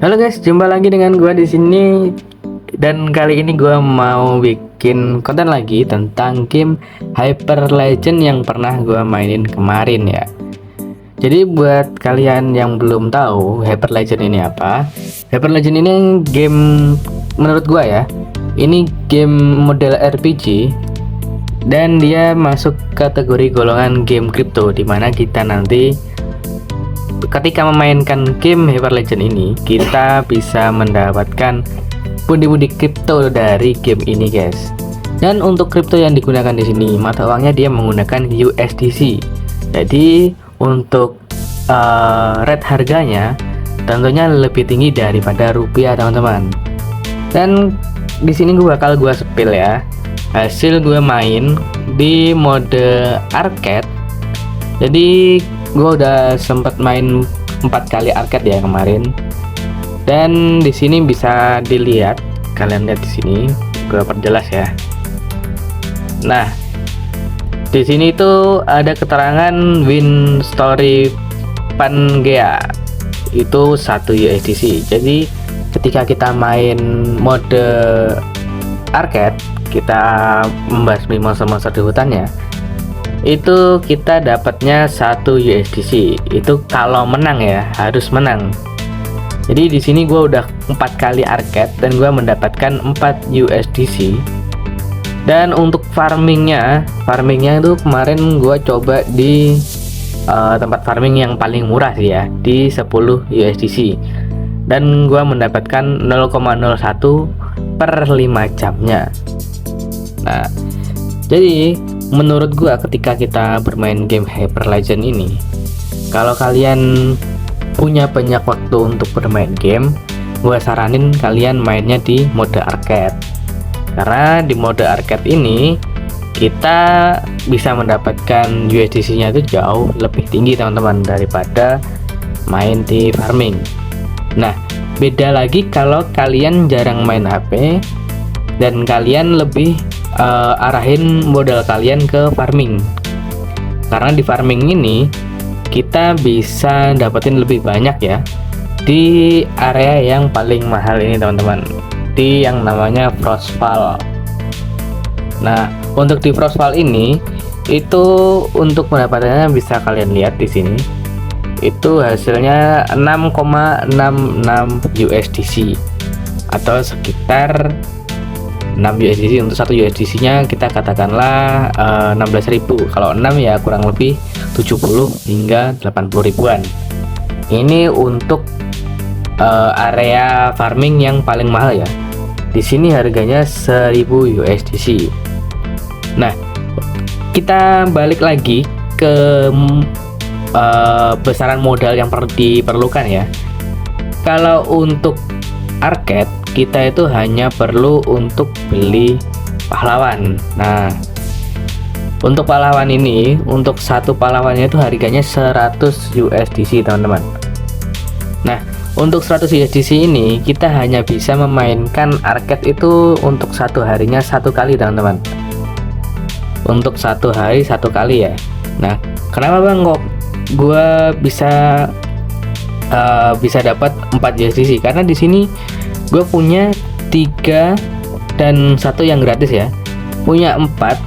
Halo guys, jumpa lagi dengan gua di sini dan kali ini gua mau bikin konten lagi tentang game Hyper Legend yang pernah gua mainin kemarin ya. Jadi buat kalian yang belum tahu Hyper Legend ini apa? Hyper Legend ini game menurut gua ya. Ini game model RPG dan dia masuk kategori golongan game crypto di mana kita nanti ketika memainkan game Hyper Legend ini kita bisa mendapatkan pundi-pundi kripto dari game ini guys. Dan untuk kripto yang digunakan di sini mata uangnya dia menggunakan USDC. Jadi untuk rate harganya tentunya lebih tinggi daripada rupiah teman-teman. Dan di sini gue bakal spill ya hasil gue main di mode arcade. Jadi gue udah sempet main 4 kali arcade ya kemarin, dan di sini bisa dilihat, kalian lihat di sini gue perjelas ya. Nah di sini tuh ada keterangan win story Pangea itu 1 USDC. Jadi ketika kita main mode arcade, kita membasmi monster-monster di hutannya, itu kita dapatnya 1 USDC. Itu kalau menang ya, harus menang. Jadi di sini gue udah 4 kali arcade dan gue mendapatkan 4 USDC. Dan untuk farmingnya itu kemarin gue coba di tempat farming yang paling murah sih ya, di 10 USDC. Dan gue mendapatkan 0,01 per 5 jamnya. Nah jadi menurut gua ketika kita bermain game Hyper Legend ini, kalau kalian punya banyak waktu untuk bermain game, gua saranin kalian mainnya di mode arcade. Karena di mode arcade ini kita bisa mendapatkan USDC-nya itu jauh lebih tinggi teman-teman daripada main di farming. Nah, beda lagi kalau kalian jarang main HP dan kalian lebih arahin modal kalian ke farming. Karena di farming ini kita bisa dapetin lebih banyak ya di area yang paling mahal ini teman-teman, di yang namanya Frostfall. Nah untuk di Frostfall ini itu untuk pendapatannya bisa kalian lihat di sini, itu hasilnya 6,66 USDC atau sekitar 6 USDC. Untuk 1 USDC nya kita katakanlah 16.000. Kalau 6 ya kurang lebih 70 hingga 80 ribuan. Ini untuk area farming yang paling mahal ya. Di sini harganya 1000 USDC. Nah, kita balik lagi ke besaran modal yang diperlukan ya. Kalau untuk arcade kita itu hanya perlu untuk beli pahlawan. Nah untuk pahlawan ini, untuk 1 pahlawannya itu harganya 100 USDC teman-teman. Nah untuk 100 USDC ini kita hanya bisa memainkan arcade itu untuk 1 harinya 1 kali teman-teman. Untuk 1 hari 1 kali ya. Nah kenapa bang kok gua bisa dapat 4 USDC? Karena di sini gue punya 3 dan 1 yang gratis ya, punya 4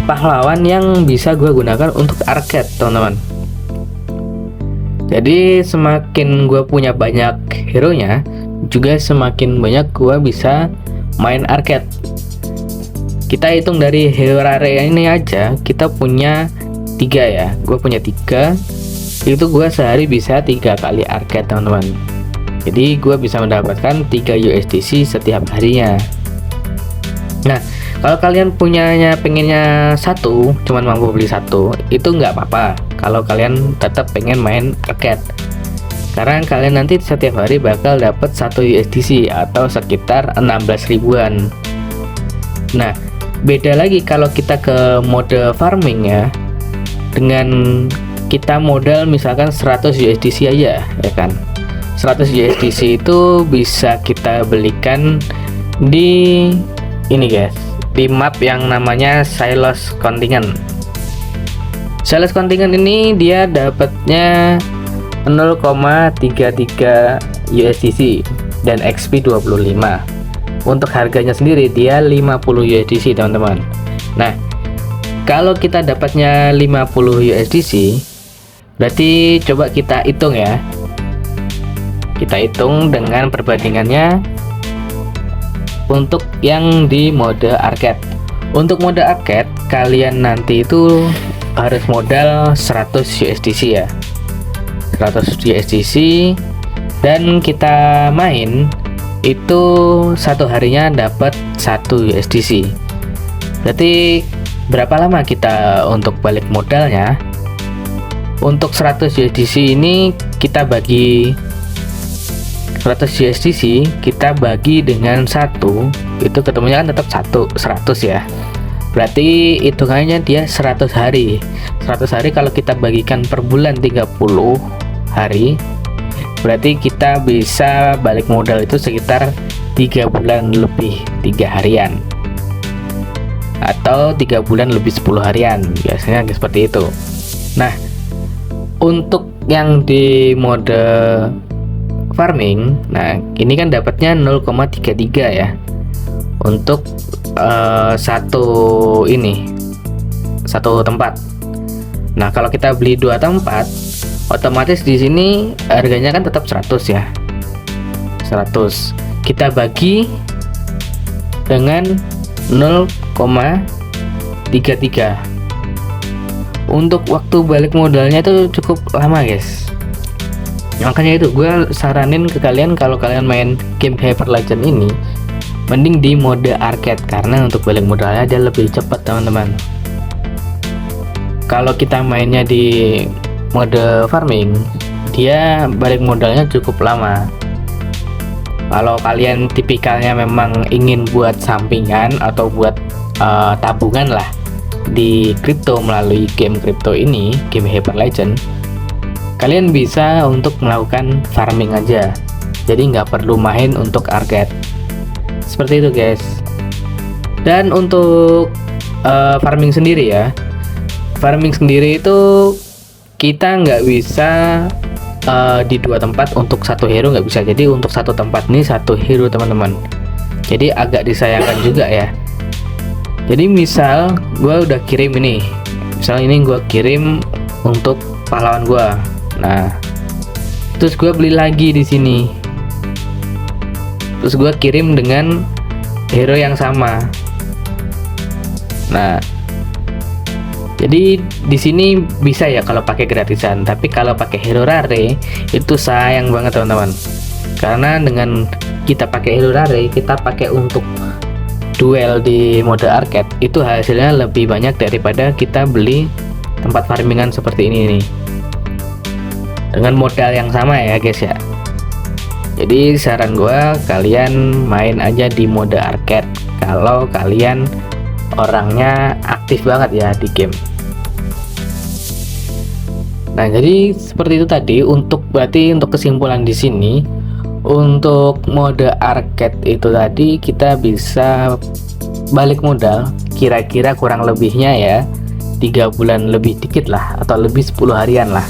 pahlawan yang bisa gue gunakan untuk arcade teman-teman. Jadi semakin gue punya banyak hero nya, juga semakin banyak gue bisa main arcade. Kita hitung dari hero area ini aja, kita punya 3 ya, gue punya 3, itu gue sehari bisa 3 kali arcade teman-teman. Jadi gue bisa mendapatkan 3 USDC setiap harinya. Nah kalau kalian pengennya 1, cuman mampu beli 1, itu nggak apa-apa kalau kalian tetap pengen main arcade. Karena kalian nanti setiap hari bakal dapat 1 USDC atau sekitar 16 ribuan. Nah beda lagi kalau kita ke mode farming ya. Dengan kita modal misalkan 100 USDC aja ya kan, 100 USDC itu bisa kita belikan di ini guys, di map yang namanya Silos Contingent. Silos Contingent ini dia dapatnya 0,33 USDC dan XP 25. Untuk harganya sendiri dia 50 USDC teman-teman. Nah, kalau kita dapatnya 50 USDC, berarti coba kita hitung ya. Kita hitung dengan perbandingannya untuk yang di mode arcade. Untuk mode arcade, kalian nanti itu harus modal 100 USDC ya. 100 USDC, dan kita main itu satu harinya dapat 1 USDC. Berarti berapa lama kita untuk balik modalnya? Untuk 100 USDC ini kita bagi 100 USDC kita bagi dengan 1, itu ketemunya kan tetap 100 ya. Berarti hitungannya dia 100 hari. 100 hari kalau kita bagikan per bulan 30 hari, berarti kita bisa balik modal itu sekitar 3 bulan lebih 3 harian, atau 3 bulan lebih 10 harian, biasanya seperti itu. Nah, untuk yang di mode farming, nah ini kan dapatnya 0,33 ya untuk satu tempat. Nah, kalau kita beli 2 tempat, otomatis di sini harganya kan tetap 100 ya. 100 kita bagi dengan 0,33. Untuk waktu balik modalnya itu cukup lama guys. Makanya itu gue saranin ke kalian, kalau kalian main game Hyper Legend ini mending di mode arcade, karena untuk balik modalnya dia lebih cepat teman-teman. Kalau kita mainnya di mode farming, dia balik modalnya cukup lama. Kalau kalian tipikalnya memang ingin buat sampingan atau buat tabungan lah di kripto melalui game kripto ini, game Hyper Legend, kalian bisa untuk melakukan farming aja, jadi nggak perlu main untuk arcade. Seperti itu guys. Dan untuk farming sendiri ya, farming sendiri itu kita nggak bisa di 2 tempat untuk 1 hero, nggak bisa. Jadi untuk 1 tempat ini 1 hero teman-teman, jadi agak disayangkan juga ya. Jadi misal gue udah kirim ini, misal ini gue kirim untuk pahlawan gue, nah terus gue beli lagi di sini, terus gue kirim dengan hero yang sama. Nah, jadi di sini bisa ya kalau pakai gratisan, tapi kalau pakai hero rare itu sayang banget teman-teman. Karena dengan kita pakai hero rare, kita pakai untuk duel di mode arcade, itu hasilnya lebih banyak daripada kita beli tempat farmingan seperti ini nih, dengan modal yang sama ya guys ya. Jadi saran gua, kalian main aja di mode arcade kalau kalian orangnya aktif banget ya di game. Nah, jadi seperti itu tadi. Berarti untuk kesimpulan di sini, untuk mode arcade itu tadi kita bisa balik modal kira-kira kurang lebihnya ya 3 bulan lebih dikit lah, atau lebih 10 harian lah.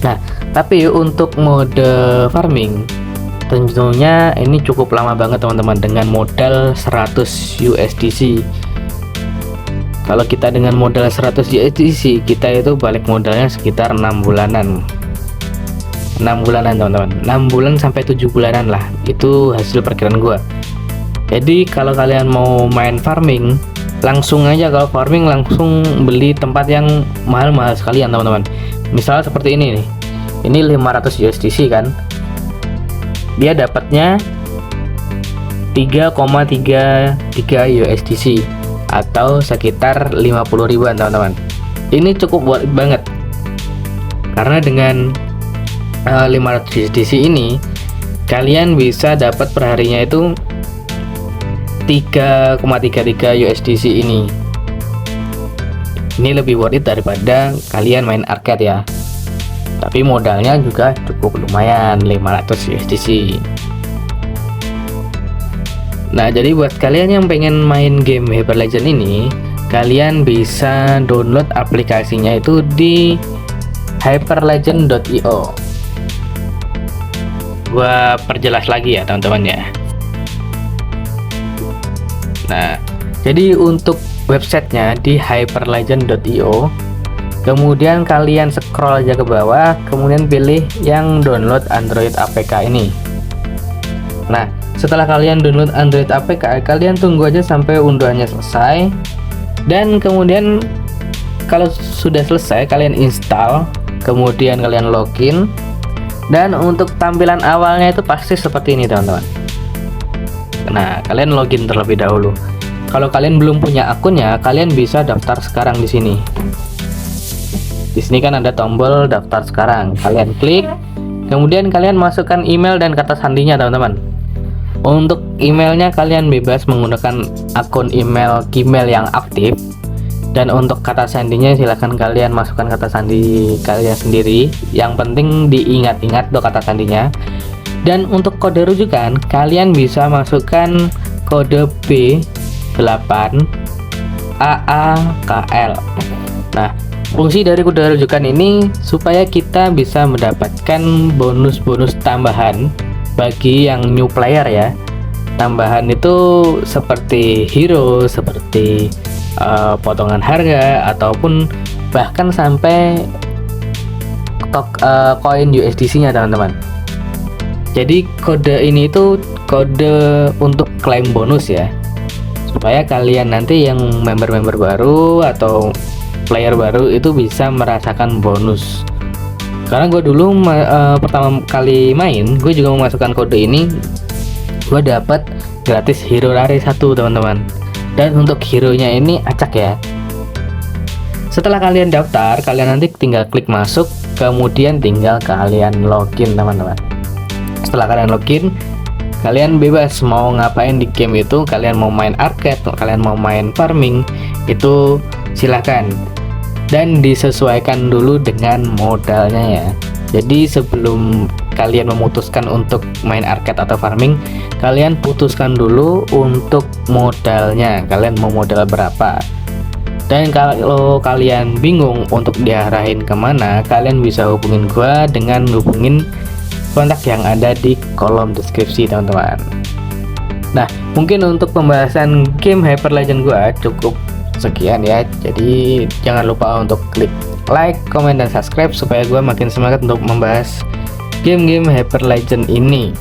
Nah, tapi untuk mode farming tentunya ini cukup lama banget teman-teman, dengan modal 100 USDC. Kalau kita dengan modal 100 USDC, kita itu balik modalnya sekitar 6 bulanan. 6 bulanan teman-teman, 6 bulan sampai 7 bulanan lah, itu hasil perkiraan gua. Jadi kalau kalian mau main farming, langsung aja, kalau farming langsung beli tempat yang mahal-mahal sekalian teman-teman. Misal seperti ini nih, ini 500 USDC kan, dia dapatnya 3,33 USDC atau sekitar 50 ribuan teman-teman. Ini cukup worth it banget, karena dengan 500 USDC ini kalian bisa dapat perharinya itu 3,33 USDC ini. Ini lebih worth it daripada kalian main arcade ya. Tapi modalnya juga cukup lumayan, 500 USDC. Nah, jadi buat kalian yang pengen main game Hyper Legend ini, kalian bisa download aplikasinya itu di hyperlegend.io. gua perjelas lagi ya teman-teman ya. Nah, jadi untuk websitenya di hyperlegend.io, kemudian kalian scroll aja ke bawah, kemudian pilih yang download Android APK ini. Nah, setelah kalian download Android APK, kalian tunggu aja sampai unduhannya selesai, dan kemudian kalau sudah selesai kalian install, kemudian kalian login, dan untuk tampilan awalnya itu pasti seperti ini teman-teman. Nah, kalian login terlebih dahulu. Kalau kalian belum punya akunnya, kalian bisa daftar sekarang di sini. Di sini kan ada tombol daftar sekarang. Kalian klik, kemudian kalian masukkan email dan kata sandinya teman-teman. Untuk emailnya kalian bebas menggunakan akun email Gmail yang aktif. Dan untuk kata sandinya silahkan kalian masukkan kata sandi kalian sendiri. Yang penting diingat-ingat tuh kata sandinya. Dan untuk kode rujukan kalian bisa masukkan kode B8AAKL. Nah, fungsi dari kode rujukan ini supaya kita bisa mendapatkan bonus-bonus tambahan bagi yang new player ya. Tambahan itu seperti hero, seperti potongan harga, ataupun bahkan sampai koin USDC-nya teman-teman. Jadi kode ini itu kode untuk klaim bonus ya, supaya kalian nanti yang member-member baru atau player baru itu bisa merasakan bonus. Karena gue dulu pertama kali main, gue juga memasukkan kode ini, gue dapat gratis hero rare 1 teman-teman. Dan untuk hero nya ini acak ya. Setelah kalian daftar, kalian nanti tinggal klik masuk, kemudian tinggal kalian login teman-teman. Setelah kalian login, kalian bebas mau ngapain di game itu. Kalian mau main arcade, kalian mau main farming, itu silahkan. Dan disesuaikan dulu dengan modalnya ya. Jadi sebelum kalian memutuskan untuk main arcade atau farming, kalian putuskan dulu untuk modalnya. Kalian mau modal berapa? Dan kalau kalian bingung untuk diarahin kemana, kalian bisa hubungin gua dengan hubungin kontak yang ada di kolom deskripsi teman-teman. Nah, mungkin untuk pembahasan game Hyper Legend gua cukup sekian ya. Jadi jangan lupa untuk klik like, comment, dan subscribe supaya gua makin semangat untuk membahas game-game Hyper Legend ini.